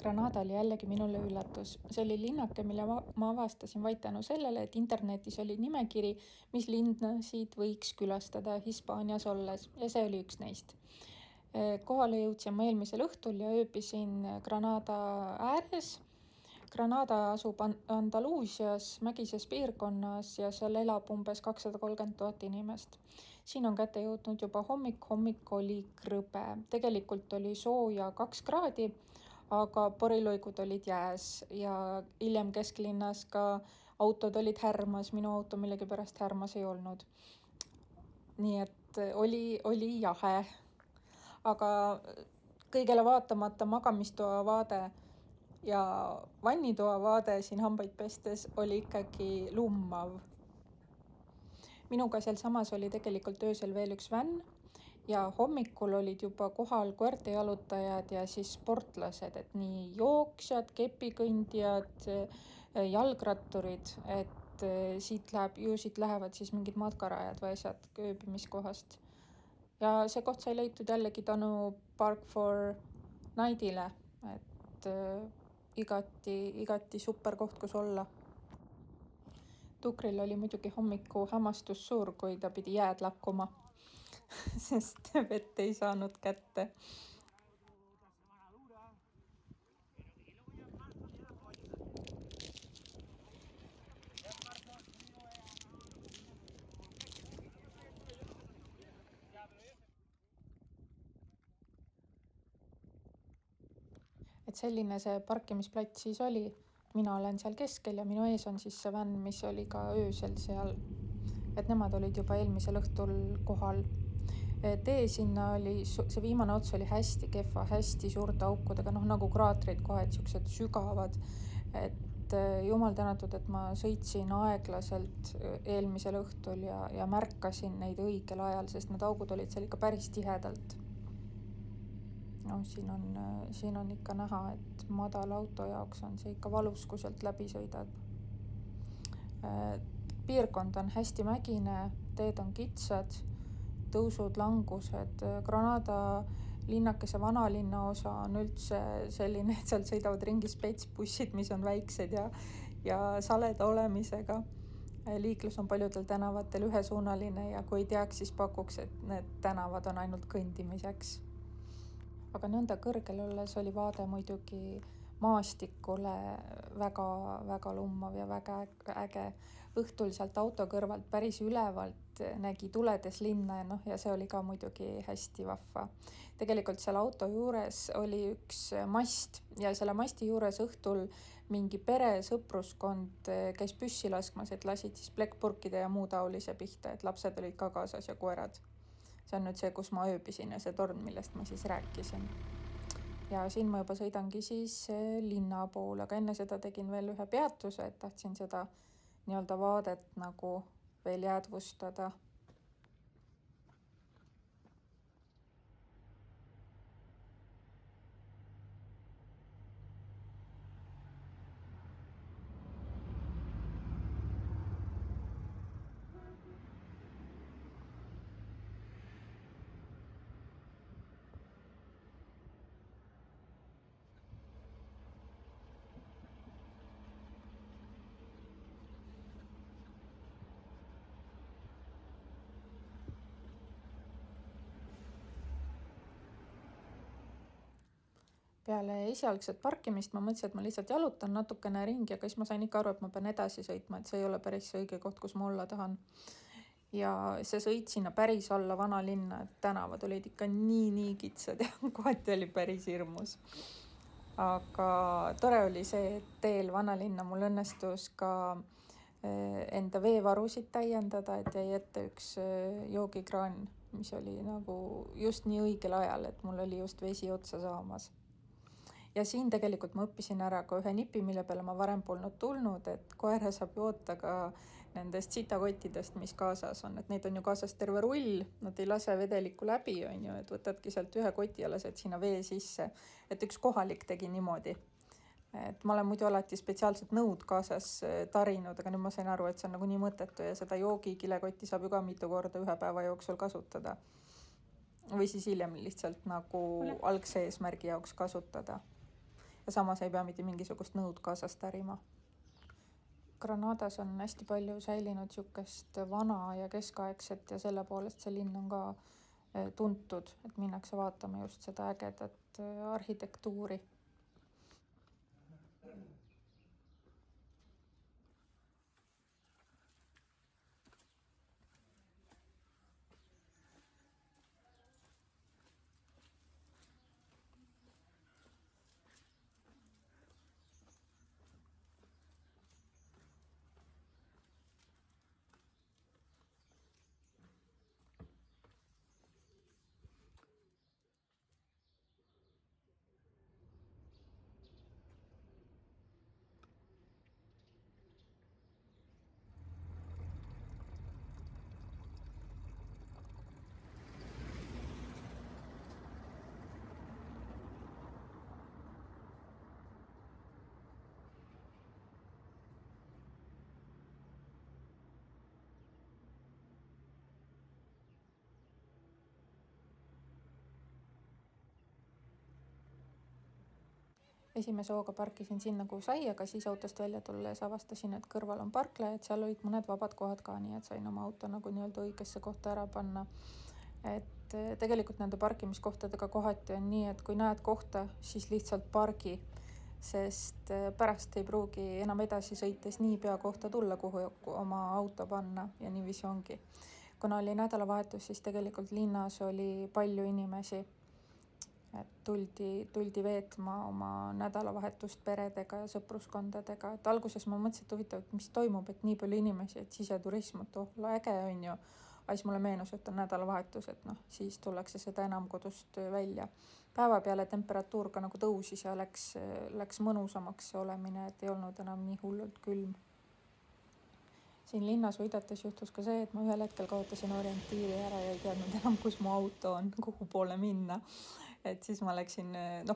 Granada oli jällegi minule üllatus. See oli linnake, mille ma avastasin vaid tänu sellele, et internetis oli nimekiri, mis linnasid võiks külastada Hispaanias olles ja see oli üks neist. Kohale jõudsin ma eelmisel õhtul ja ööbisin Granada ääres. Granada asub Andaluusias mägises piirkonnas ja seal elab umbes 230 000 inimest. Siin on kätte jõudnud juba hommik oli krõbe. Tegelikult oli sooja 2 kraadi, aga porilõigud olid jääs ja hiljem kesklinnas ka autod olid härmas, minu auto millegipärast härmas ei olnud. Nii et oli jahe, aga kõigele vaatamata magamistoa vaade ja vannitoa vaade siin hambaid pestes oli ikkagi lummav. Minuga seal samas oli tegelikult öösel veel üks vänn ja hommikul olid juba kohal koertejalutajad ja siis sportlased, et nii jooksjad, kepikõndjad, jalgratturid, et siit lähevad siis mingid matkarajad või asjad ööbimiskohast. Ja see koht sai leitud jällegi tänu Park for Nightile, et igati super koht, kus olla. Tukril oli muidugi hommiku hämmastus suur, kui ta pidi jääd lakkuma, sest vett ei saanud kätte. Et selline see parkimisplats siis oli. Mina olen seal keskel ja minu ees on siis see vänn, mis oli ka öösel seal. Et nemad olid juba eelmisel õhtul kohal. Tee sinna oli, see viimane ots oli hästi kehva, hästi suurte aukudega, nagu kraatrid kohe, et siuksed sügavad. Et jumal tänatud, et ma sõitsin aeglaselt eelmisel õhtul ja märkasin neid õigel ajal, sest need augud olid seal ikka päris tihedalt. Siin on ikka näha, et madala auto jaoks on see ikka valus, kui sealt läbi sõidad. Piirkond on hästi mägine, teed on kitsad, tõusud, langused. Granada linnakese vanalinna osa on üldse selline, et seal sõidavad ringi spetsbussid, mis on väiksed ja saleda olemisega. Liiklus on paljudel tänavatel ühesuunaline ja kui ei teaks, siis pakuks, et need tänavad on ainult kõndimiseks. Aga nõnda kõrgel olles oli vaade muidugi maastikule väga lummav ja väga äge. Õhtul sealt auto kõrvalt päris ülevalt nägi tuledes linna ja see oli ka muidugi hästi vahva. Tegelikult seal auto juures oli üks mast ja selle masti juures õhtul mingi pere sõpruskond käis püssi laskmas, et lasid siis plekkpurkide ja muu taolise pihta, et lapsed olid ka kaasas ja koerad. See on nüüd see, kus ma ööbisin ja see torn, millest ma siis rääkisin. Ja siin ma juba sõidangi siis linna poole, aga enne seda tegin veel ühe peatuse, et tahtsin seda nii-öelda vaadet nagu veel jäädvustada. Peale esialgset parkimist ma mõtlesin, et ma lihtsalt jalutan natukene ringi, aga siis ma sain ikka aru, et ma pean edasi sõitma, et see ei ole päris õige koht, kus ma olla tahan. Ja see sõit sinna päris alla vanalinna, et tänavad olid ikka nii kitsad ja kohati oli päris hirmus. Aga tore oli see, et teel vanalinna mul õnnestus ka enda veevarusid täiendada, et jäi ette üks joogikraan, mis oli nagu just nii õigel ajal, et mul oli just vesi otsa saamas. Ja siin tegelikult ma õppisin ära ka ühe nipi, mille peale ma varem polnud tulnud, et koera saab joota ka nendest sitakottidest, mis kaasas on. Et neid on ju kaasas terve rull, nad ei lase vedelikku läbi, et võtadki sealt ühe koti ja lased sinna vee sisse. Et üks kohalik tegi niimoodi. Et ma olen muidu alati spetsiaalselt nõud kaasas tarinud, aga nüüd ma sain aru, et see on nagu nii mõttetu ja seda joogikilekotti saab ju ka mitu korda ühe päeva jooksul kasutada. Või siis hiljem lihtsalt nagu algse eesmärgi jaoks kasutada. ja samas ei pea mitte mingisugust nõud kaasas tärima. Granadas on hästi palju säilinud niisugust vana ja keskaegset ja selle poolest see linn on ka tuntud, et minnakse vaatama just seda ägedat arhitektuuri. Esimese hooga parkisin sinna, kuhu sai, aga siis autost välja tulles avastasin, et kõrval on parkla, et seal olid mõned vabad kohad ka, nii et sain oma auto nagu nii-öelda õigesse kohta ära panna. Et tegelikult nende parkimiskohtadega kohati on nii, et kui näed kohta, siis lihtsalt pargi, sest pärast ei pruugi enam edasi sõites nii pea kohta tulla, kuhu oma auto panna ja niiviisi ongi. Kuna oli nädalavahetus, siis tegelikult linnas oli palju inimesi. Et tuldi veetma oma nädalavahetust peredega ja sõpruskondadega, et alguses ma mõtlesin, et huvitav, et mis toimub, et nii palju inimesi, et siseturism, et äge on ju. Aga siis mulle meenus, et on nädalavahetus, et siis tullakse seda enam kodust välja. Päeva peale temperatuur ka nagu tõusis ja läks mõnusamaks olemine, et ei olnud enam nii hullult külm. Siin linnas võidates juhtus ka see, et ma ühel hetkel kaotasin orientiiri ära ja ei teadnud enam, kus mu auto on, kuhu poole minna. Et siis ma läksin,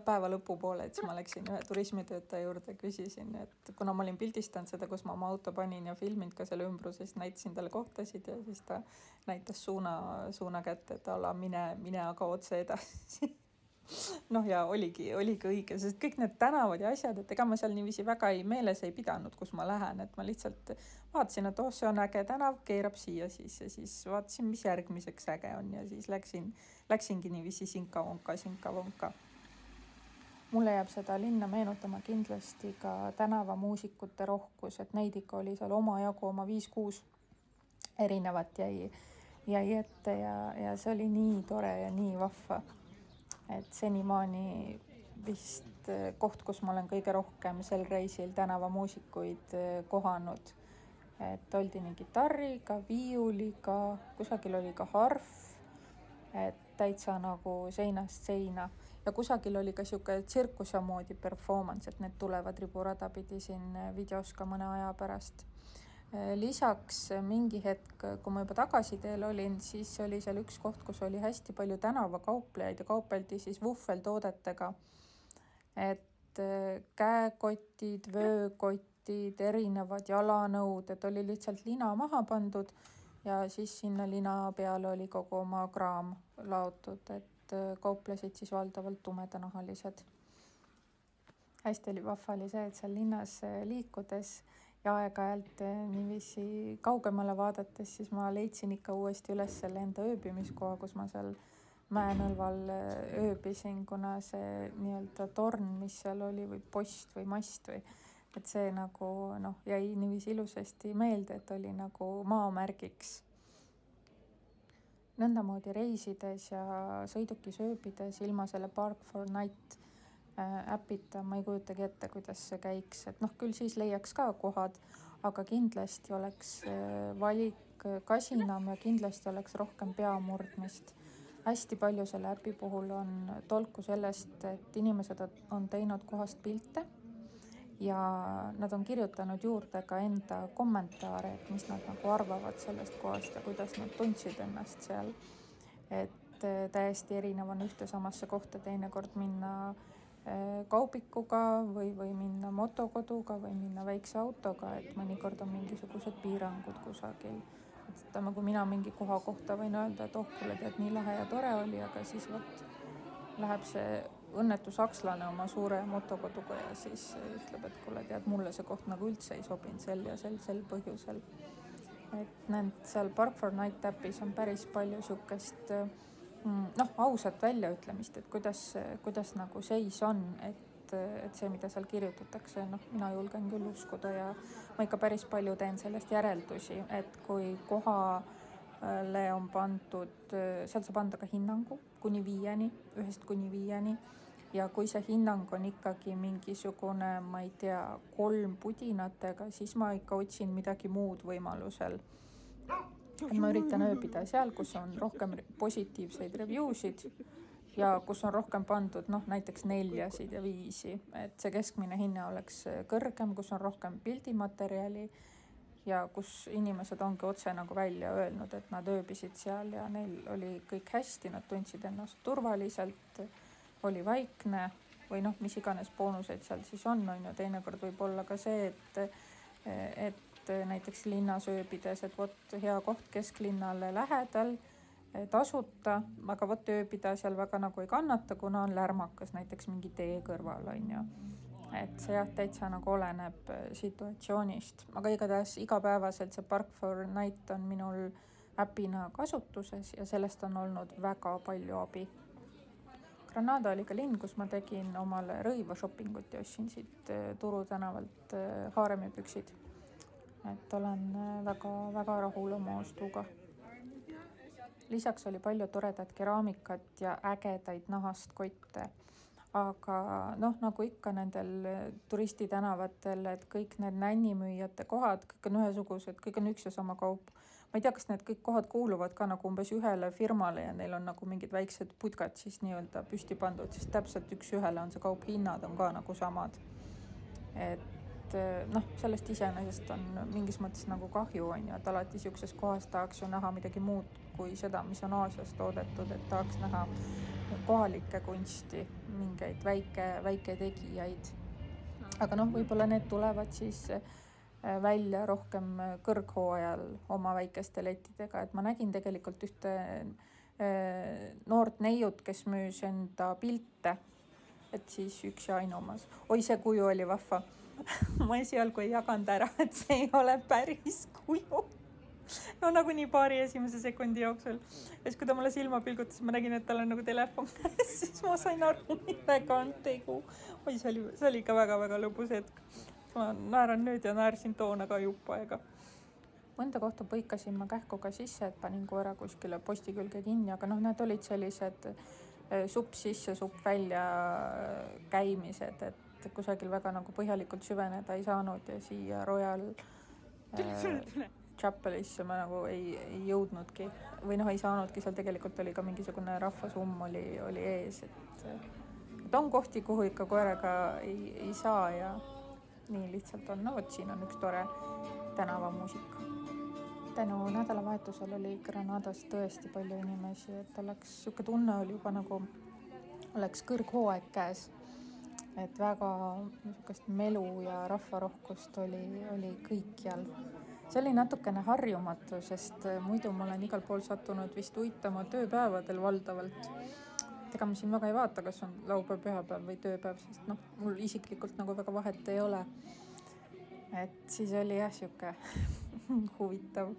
päeva lõpu poole, et siis ma läksin ühe turismitöötaja juurde, küsisin, et kuna ma olin pildistanud seda, kus ma oma auto panin ja filminud ka selle ümbruses, näitasin talle kohtasid ja siis ta näitas suuna kätte, et ala mine aga otse edasi. Ja oligi õige, sest kõik need tänavad ja asjad, et ega ma seal niiviisi väga meeles ei pidanud, kus ma lähen, et ma lihtsalt vaatasin, et see on äge tänav, keerab siia siis ja siis vaatasin, mis järgmiseks äge on ja siis läksingi niiviisi sinka-vonka. Mulle jääb seda linna meenutama kindlasti ka tänavamuusikute rohkus, et neid ikka oli seal omajagu, oma 5-6 erinevat jäi ette ja see oli nii tore ja nii vahva. Et senimaani vist koht, kus ma olen kõige rohkem sel reisil tänavamuusikuid kohanud. Et oldi nii kitarriga, viiuliga, kusagil oli ka harf, et täitsa nagu seinast seina. Ja kusagil oli ka siuke tsirkuse moodi performance, et need tulevad riburada pidi siin videos ka mõne aja pärast. Lisaks mingi hetk, kui ma juba tagasiteel olin, siis oli seal üks koht, kus oli hästi palju tänavakauplejaid ja kaupeldi siis vuhveltoodetega. Et käekotid, vöökotid, erinevad jalanõud, et oli lihtsalt lina maha pandud ja siis sinna lina peale oli kogu oma kraam laotud, et kauplesid siis valdavalt tumedanahalised. Hästi oli vahva oli see, et seal linnas liikudes ja aeg-ajalt niiviisi kaugemale vaadates, siis ma leidsin ikka uuesti üles selle enda ööbimiskoha, kus ma seal mäenõlval ööbisin, kuna see nii-öelda torn, mis seal oli või post või mast või, et see nagu jäi niiviisi ilusasti meelde, et oli nagu maamärgiks. Nõndamoodi reisides ja sõidukis ööbides ilma selle Park for Night äpita, ma ei kujutagi ette, kuidas see käiks, et küll siis leiaks ka kohad, aga kindlasti oleks valik kasinam ja kindlasti oleks rohkem peamurdmist. Hästi palju selle äpi puhul on tolku sellest, et inimesed on teinud kohast pilte ja nad on kirjutanud juurde ka enda kommentaare, et mis nad nagu arvavad sellest kohast ja kuidas nad tundsid ennast seal. Et täiesti erinev on ühte samasse kohta teinekord minna kaubikuga või minna motokoduga või minna väikse autoga, et mõnikord on mingisugused piirangud kusagil. Et kui mina mingi koha kohta võin öelda, et kuule, tead, nii lahe ja tore oli, aga siis läheb see õnnetu sakslane oma suure motokoduga ja siis ütleb, et kuule, tead, mulle see koht nagu üldse ei sobinud sel põhjusel. Et seal Park for Night äpis on päris palju sihukest ausat väljaütlemist, et kuidas nagu seis on, et see, mida seal kirjutatakse, mina julgen küll uskuda ja ma ikka päris palju teen sellest järeldusi, et kui kohale on pandud, seal saab anda ka hinnangu kuni 5, 1–5 ja kui see hinnang on ikkagi mingisugune, ma ei tea, 3 pudinatega, siis ma ikka otsin midagi muud võimalusel. Ma üritan ööbida seal, kus on rohkem positiivseid review'sid ja kus on rohkem pandud näiteks 4 ja 5, et see keskmine hinne oleks kõrgem, kus on rohkem pildimaterjali ja kus inimesed ongi otse nagu välja öelnud, et nad ööbisid seal ja neil oli kõik hästi, nad tundsid ennast turvaliselt, oli vaikne või mis iganes boonuseid seal siis on ju. Teinekord võib olla ka see, et näiteks linnas ööbides, et vot hea koht kesklinnale lähedal, tasuta, aga vot ööbida seal väga nagu ei kannata, kuna on lärmakas näiteks mingi tee kõrval on ju. Et see jah, täitsa nagu oleneb situatsioonist, aga igatahes igapäevaselt see Park for Night on minul äpina kasutuses ja sellest on olnud väga palju abi. Granada oli ka linn, kus ma tegin omale rõiva shoppingut ja ostsin siit Turu tänavalt haaremipüksid. Et olen väga rahul oma ostuga. Lisaks oli palju toredat keraamikat ja ägedaid nahast kotte. Aga nagu ikka nendel turistitänavatel, et kõik need nännimüüjate kohad, kõik on ühesugused, kõik on üks ja sama kaup. Ma ei tea, kas need kõik kohad kuuluvad ka nagu umbes ühele firmale ja neil on nagu mingid väiksed putkad siis nii-öelda püsti pandud, siis täpselt üks ühele on see kaup, hinnad on ka nagu samad. Et sellest iseenesest on mingis mõttes nagu kahju on ju, et alati siukses kohas tahaks ju näha midagi muud kui seda, mis on Aasias toodetud, et tahaks näha kohalikke kunsti, mingeid väiketegijaid. Aga võib-olla need tulevad siis välja rohkem kõrghooajal oma väikeste lettidega, et ma nägin tegelikult ühte noort neiut, kes müüs enda pilte, et siis üks ja ainumas. Oi, see kuju oli vahva. Ma esialgu ei jaganud ära, et see ei ole päris kuju. Nagu nii paari esimese sekundi jooksul. Ja siis, kui ta mulle silma pilgutas, ma nägin, et tal on nagu telefon käes, siis ma sain aru, millega on tegu. Oi, see oli ka väga lõbus hetk. Ma naeran nüüd ja naersin toona ka jupp aega. Mõnda kohta põikasin ma kähku ka sisse, et panin koera kuskile posti külge kinni, aga need olid sellised supp sisse, supp välja käimised, et kusagil väga nagu põhjalikult süveneda ei saanud ja siia Royal Chapelisse ma nagu ei jõudnudki või ei saanudki, seal tegelikult oli ka mingisugune rahvasumm oli ees, et on kohti, kuhu ikka koeraga ei saa ja nii lihtsalt on. Vot siin on üks tore tänavamuusika. Tänu nädalavahetusel oli Granadas tõesti palju inimesi, et siuke tunne oli juba nagu oleks kõrghooaeg käes, et väga niisugust melu ja rahvarohkust oli kõikjal. See oli natukene harjumatu, sest muidu ma olen igal pool sattunud vist uitama tööpäevadel valdavalt. Ega ma siin väga ei vaata, kas on laupäev, pühapäev või tööpäev, sest mul isiklikult nagu väga vahet ei ole. Et siis oli jah siuke huvitav.